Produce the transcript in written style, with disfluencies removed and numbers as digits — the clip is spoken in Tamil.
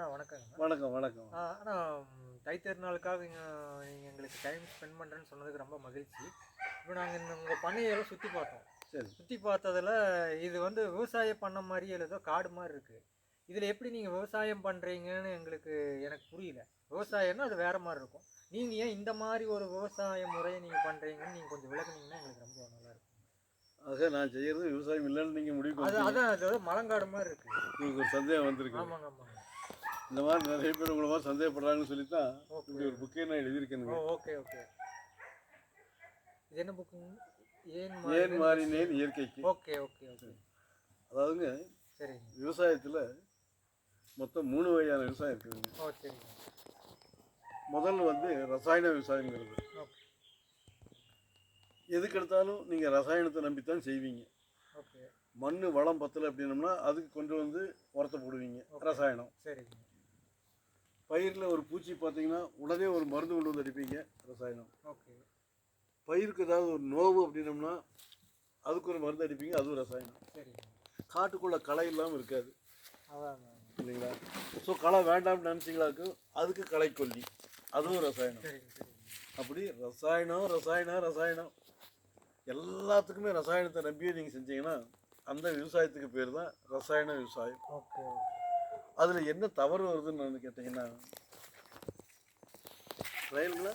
அண்ணா வணக்கங்க. வணக்கம் வணக்கம். அண்ணா தைத்திருநாளுக்காக நீங்கள் எங்களுக்கு டைம் ஸ்பெண்ட் பண்ணுறேன்னு சொன்னதுக்கு ரொம்ப மகிழ்ச்சி. இப்போ நாங்கள் உங்கள் பண்ணையெல்லாம் சுற்றி பார்த்தோம். சரி. சுற்றி பார்த்ததில் இது வந்து விவசாயம் பண்ண மாதிரியே ஏதோ காடு மாதிரி இருக்குது. இதில் எப்படி நீங்கள் விவசாயம் பண்ணுறீங்கன்னு எனக்கு புரியல. விவசாயம்னா அது வேறு மாதிரி இருக்கும். நீங்கள் ஏன் இந்த மாதிரி ஒரு விவசாய முறையை நீங்கள் பண்ணுறீங்கன்னு நீங்கள் கொஞ்சம் விளக்குனீங்கன்னா எங்களுக்கு ரொம்ப நல்லாயிருக்கும். ஆக நான் செய்கிறது விவசாயம் இல்லைன்னு நீங்கள் முடிவு அதான் அது மலங்காடு மாதிரி இருக்குது. உங்களுக்கு ஒரு சந்தேகம் வந்திருக்கு. ஆமாங்க ஆமாங்க. இந்த மாதிரி நிறைய பேர் உங்களை மாதிரி சந்தேகப்படுறாங்கன்னு சொல்லி தான் இப்படி ஒரு புக்கே நான் எழுதியிருக்கேனுங்க. Okay okay. இது என்ன புக்குங்க? ஏன் மாறினேன் இயற்கைக்கு. Okay okay okay. அதாவதுங்க, சரிங்க. விவசாயத்தில் மொத்தம் 3 வகையான விவசாயம் இருக்குதுங்க. ஓ சரிங்க. முதல்ல வந்து ரசாயன விவசாயங்கிறது. ஓகே. எதுக்கு எடுத்தாலும் நீங்கள் ரசாயனத்தை நம்பித்தான் செய்வீங்க. ஓகே. மண் வளம் பத்தலை அப்படின்னம்னா அதுக்கு கொண்டு வந்து உரத்தை போடுவீங்க, ரசாயனம். சரிங்க. பயிரில் ஒரு பூச்சி பார்த்தீங்கன்னா உடனே ஒரு மருந்து கொண்டு வந்து அடிப்பீங்க, ரசாயனம். ஓகே. பயிருக்கு ஏதாவது ஒரு நோவு அப்படின்னம்னா அதுக்கு ஒரு மருந்து அடிப்பீங்க, அதுவும் ரசாயனம். சரிங்க. காட்டுக்குள்ளே களை இல்லாமல் இருக்காது அதான் இல்லைங்களா? ஸோ களை வேண்டாம்னு நினச்சிங்களாக்கு அதுக்கு களை கொல்லி, அதுவும் ரசாயனம். சரிங்க சரிங்க. அப்படி ரசாயனம் ரசாயனம் ரசாயனம் எல்லாத்துக்குமே ரசாயனத்தை நம்பியே நீங்கள் செஞ்சீங்கன்னா அந்த விவசாயத்துக்கு பேர் தான் ரசாயன விவசாயம். ஓகே. அதில் என்ன தவறு வருதுன்னு கேட்டிங்கன்னா, ரயில்களை